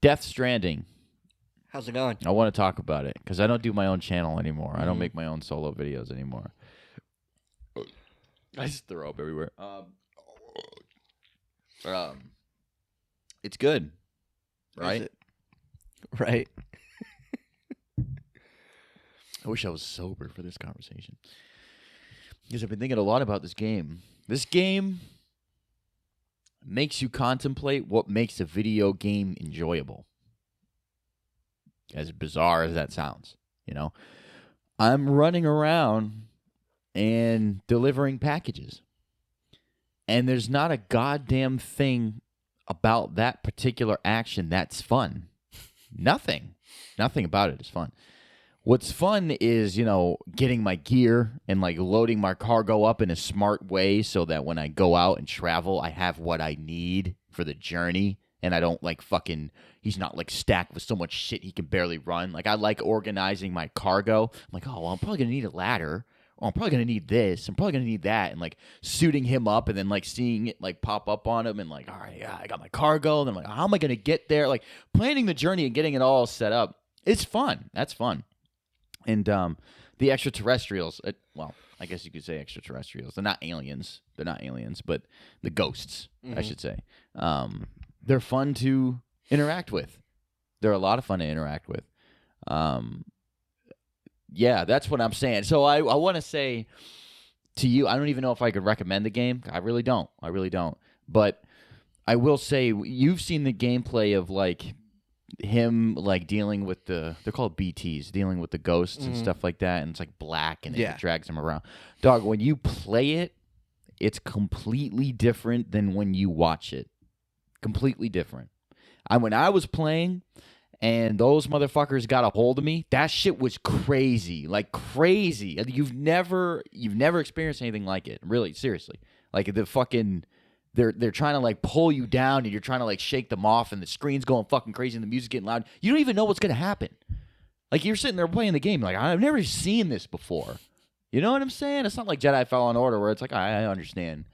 Death Stranding. How's it going? I want to talk about it because I don't do my own channel anymore. I don't make my own solo videos anymore. I just throw up everywhere. It's good, right? Right. I wish I was sober for this conversation because I've been thinking a lot about this game. This game makes you contemplate what makes a video game enjoyable. As bizarre as that sounds, you know, I'm running around and delivering packages, and there's not a goddamn thing about that particular action that's fun. Nothing about it is fun. What's fun is, you know, getting my gear and like loading my cargo up in a smart way so that when I go out and travel, I have what I need for the journey. And I don't like fucking, he's not like stacked with so much shit he can barely run. Like I like organizing my cargo. I'm like, oh, well, I'm probably going to need a ladder. Oh, I'm probably going to need this. I'm probably going to need that. And like suiting him up and then like seeing it like pop up on him and like, all right, yeah, I got my cargo. And I'm like, how am I going to get there? Like planning the journey and getting it all set up. It's fun. That's fun. And the extraterrestrials, well, I guess you could say extraterrestrials. They're not aliens. But the ghosts, I should say. They're fun to interact with. They're a lot of fun to interact with. Yeah, that's what I'm saying. So I want to say to you, I don't even know if I could recommend the game. I really don't. But I will say, you've seen the gameplay of like him like dealing with they're called BTs, dealing with the ghosts and stuff like that. And it's like black and it drags him around. Dog, when you play it, it's completely different than when you watch it. Completely different. When I was playing and those motherfuckers got a hold of me, that shit was crazy. Like crazy. You've never experienced anything like it. Really, seriously. Like the fucking they're trying to like pull you down and you're trying to like shake them off and the screen's going fucking crazy and the music's getting loud. You don't even know what's gonna happen. Like you're sitting there playing the game, like I've never seen this before. You know what I'm saying? It's not like Jedi Fallen Order where it's like I understand.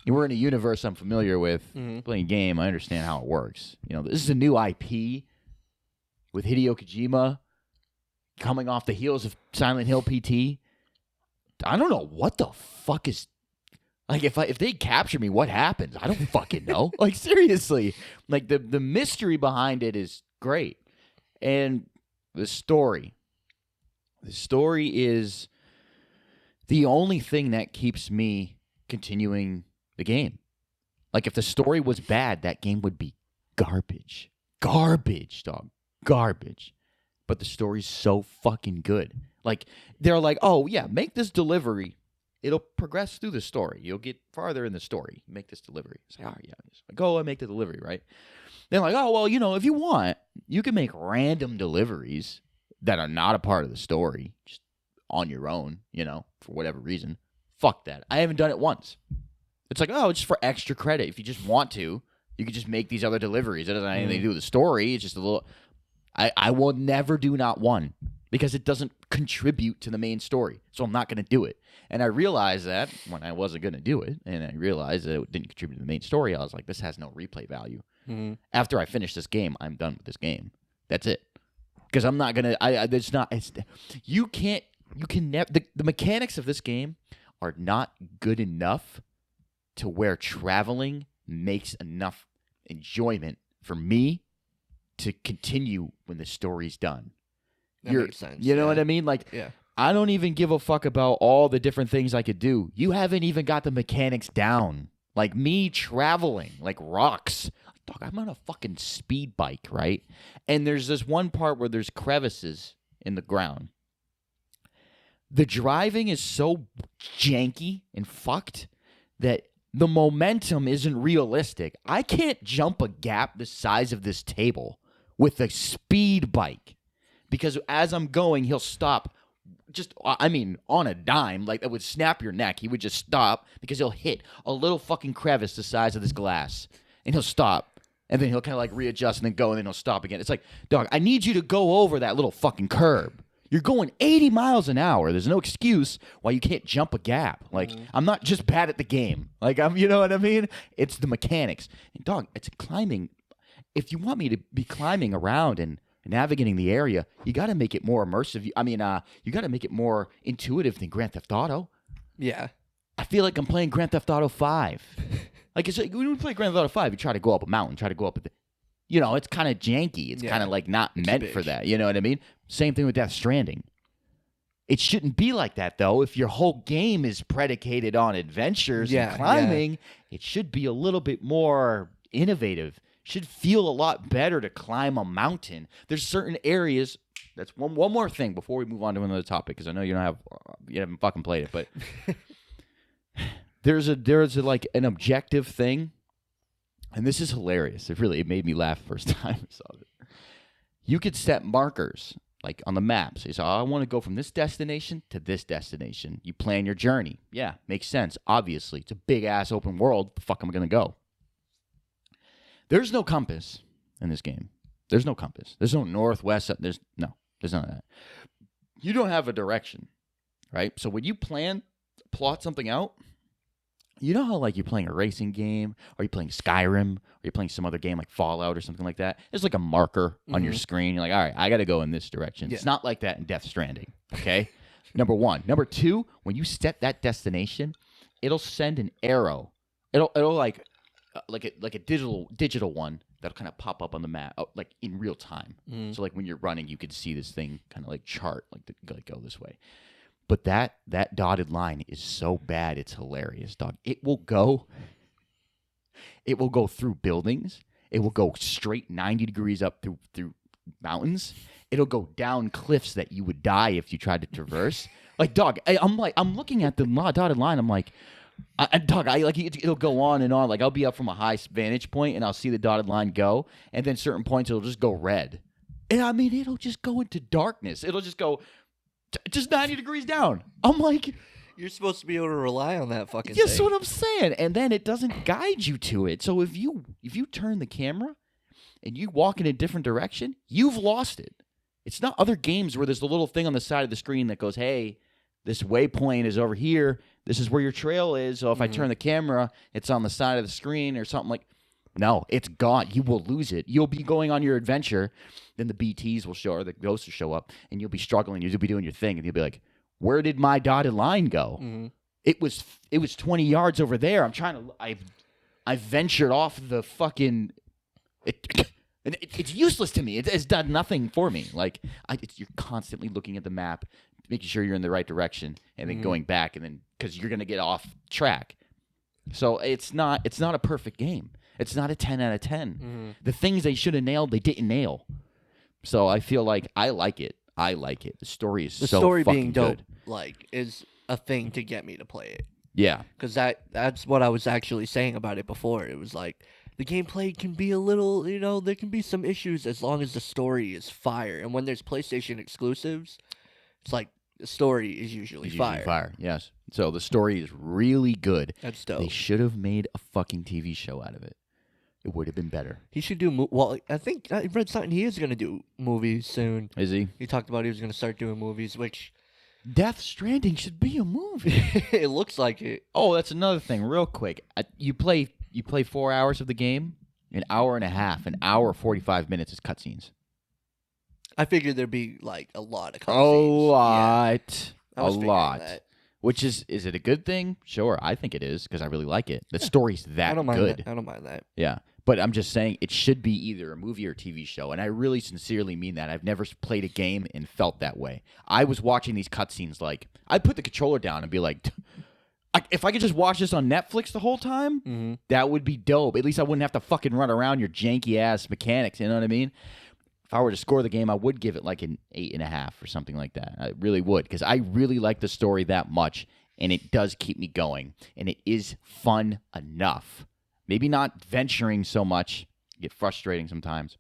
We're in a universe I'm familiar with. Playing a game, I understand how it works. You know, this is a new IP with Hideo Kojima coming off the heels of Silent Hill PT. I don't know what the fuck is like if they capture me, what happens? I don't fucking know. Like seriously, like the mystery behind it is great, and the story is the only thing that keeps me continuing the game. Like if the story was bad, that game would be garbage, dog, garbage. But the story's so fucking good. Like they're like, oh yeah, make this delivery. It'll progress through the story. You'll get farther in the story. Make this delivery. Say, oh yeah, go and make the delivery, right? They're like, oh well, you know, if you want, you can make random deliveries that are not a part of the story, just on your own, you know, for whatever reason. Fuck that. I haven't done it once. It's like, oh, it's just for extra credit. If you just want to, you could just make these other deliveries. It doesn't have anything to do with the story. It's just a little... I will never do not one because it doesn't contribute to the main story. So I'm not going to do it. And I realized that when I wasn't going to do it, and I realized that it didn't contribute to the main story, I was like, this has no replay value. After I finish this game, I'm done with this game. That's it. Because I'm not going to... You can never... The mechanics of this game are not good enough to where traveling makes enough enjoyment for me to continue when the story's done. That makes sense. You know what I mean? Like, I don't even give a fuck about all the different things I could do. You haven't even got the mechanics down. Like me traveling, like rocks. Dog, I'm on a fucking speed bike, right? And there's this one part where there's crevices in the ground. The driving is so janky and fucked that the momentum isn't realistic. I can't jump a gap the size of this table with a speed bike because as I'm going, he'll stop just, I mean, on a dime. Like, it would snap your neck. He would just stop because he'll hit a little fucking crevice the size of this glass, and he'll stop, and then he'll kind of like readjust and then go, and then he'll stop again. It's like, dog, I need you to go over that little fucking curb. You're going 80 miles an hour. There's no excuse why you can't jump a gap. Like, I'm not just bad at the game. Like, you know what I mean? It's the mechanics. And dog, it's climbing. if you want me to be climbing around and navigating the area, you got to make it more immersive. I mean, you got to make it more intuitive than Grand Theft Auto. Yeah. I feel like I'm playing Grand Theft Auto 5. Like, when we play Grand Theft Auto 5, you try to go up a mountain, try to go up it's kind of janky. It's kind of like not meant for that. You know what I mean? Same thing with Death Stranding. It shouldn't be like that, though. If your whole game is predicated on adventures and climbing, it should be a little bit more innovative. Should feel a lot better to climb a mountain. There's certain areas. That's one more thing before we move on to another topic, because I know you haven't fucking played it, but there's like an objective thing, and this is hilarious. It made me laugh the first time I saw it. You could set markers like on the map. So you say, I want to go from this destination to this destination. You plan your journey. Yeah, makes sense. Obviously, it's a big ass open world. The fuck am I gonna go? There's no compass in this game. There's no compass. There's no northwest. There's none of that. You don't have a direction, right? So when you plot something out, you know how like you're playing a racing game, or you're playing Skyrim, or you're playing some other game like Fallout or something like that. There's like a marker on your screen. You're like, all right, I got to go in this direction. Yeah. It's not like that in Death Stranding, okay? Number one. Number two, when you set that destination, it'll send an arrow. It'll like a digital one that'll kind of pop up on the map, like in real time. So like when you're running, you can see this thing kind of like chart, like go this way. But that dotted line is so bad, it's hilarious, dog. It will go through buildings. It will go straight 90 degrees up through mountains. It'll go down cliffs that you would die if you tried to traverse. Like, dog, I'm looking at the dotted line. I'm like, it'll go on and on. Like, I'll be up from a high vantage point and I'll see the dotted line go, and then certain points it'll just go red. And I mean, it'll just go into darkness. It'll just go just 90 degrees down. I'm like, you're supposed to be able to rely on that fucking thing. That's thing. what I'm saying. And then it doesn't guide you to it. So if you turn the camera and you walk in a different direction, you've lost it. It's not other games where there's a little thing on the side of the screen that goes, hey, this waypoint is over here. This is where your trail is. So if I turn the camera, it's on the side of the screen or something like. No, it's gone. You will lose it. You'll be going on your adventure. Then the BTs will show, or the ghosts will show up, and you'll be struggling. You'll be doing your thing, and you'll be like, where did my dotted line go? It was 20 yards over there. I ventured off the fucking. It's useless to me. It's done nothing for me. Like you're constantly looking at the map, making sure you're in the right direction, and then going back, and then because you're gonna get off track. So it's not a perfect game. It's not a 10 out of 10. The things they should have nailed, they didn't nail. So I feel like I like it. The story is so fucking being dope, good. Like, is a thing to get me to play it. Yeah. Because that's what I was actually saying about it before. It was like, the gameplay can be a little, there can be some issues as long as the story is fire. And when there's PlayStation exclusives, it's like, the story is usually fire. Yes. So the story is really good. That's dope. They should have made a fucking TV show out of it. It would have been better. He should do. Well, I think I read something. He is going to do movies soon. Is he? He talked about he was going to start doing movies, which Death Stranding should be a movie. It looks like it. Oh, that's another thing. Real quick, you play 4 hours of the game, an hour and a half, an hour 45 minutes is cutscenes. I figured there'd be like a lot of cutscenes. A lot. That. Which is it a good thing? Sure, I think it is because I really like it. The story's that good. I don't mind that. Yeah. But I'm just saying it should be either a movie or a TV show, and I really sincerely mean that. I've never played a game and felt that way. I was watching these cutscenes like I'd put the controller down and be like, if I could just watch this on Netflix the whole time, that would be dope. At least I wouldn't have to fucking run around your janky ass mechanics. You know what I mean? If I were to score the game, I would give it like an 8.5 or something like that. I really would because I really like the story that much, and it does keep me going, and it is fun enough. Maybe not venturing so much, get frustrating sometimes,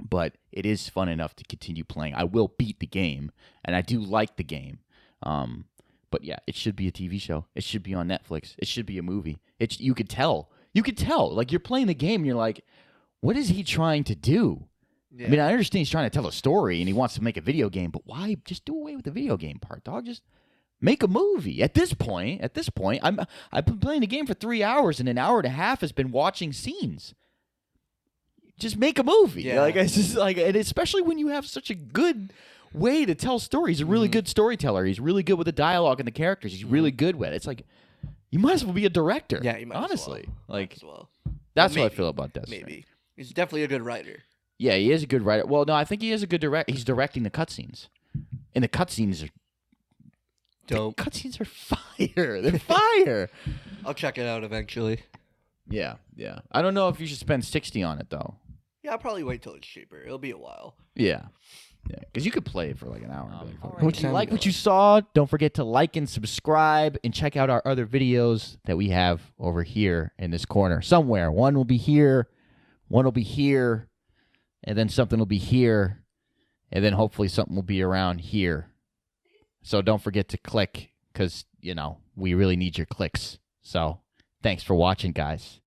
but it is fun enough to continue playing. I will beat the game, and I do like the game. But yeah, it should be a TV show. It should be on Netflix. It should be a movie. You could tell. Like, you're playing the game, and you're like, what is he trying to do? Yeah. I mean, I understand he's trying to tell a story, and he wants to make a video game, but why just do away with the video game part, dog? Just make a movie. At this point, I've been playing the game for 3 hours, and an hour and a half has been watching scenes. just make a movie. Yeah. Like it's just like, and especially when you have such a good way to tell stories. He's a really good storyteller. He's really good with the dialogue and the characters. He's really good with it. It's like you might as well be a director. Yeah, you might honestly. as well. That's Well, what I feel about Death Stranding. Maybe he's definitely a good writer. Yeah, he is a good writer. Well, no, I think he is a good director. He's directing the cutscenes, and the cutscenes are Dope. The cutscenes are fire. They're fire. I'll check it out eventually. Yeah. I don't know if you should spend 60 on it though. Yeah, I'll probably wait till it's cheaper. It'll be a while. Yeah, because you could play it for like an hour. And be like, all right. if you like what you saw, don't forget to like and subscribe and check out our other videos that we have over here in this corner somewhere. One will be here, one will be here, and then something will be here, and then hopefully something will be around here. So don't forget to click because, we really need your clicks. So thanks for watching, guys.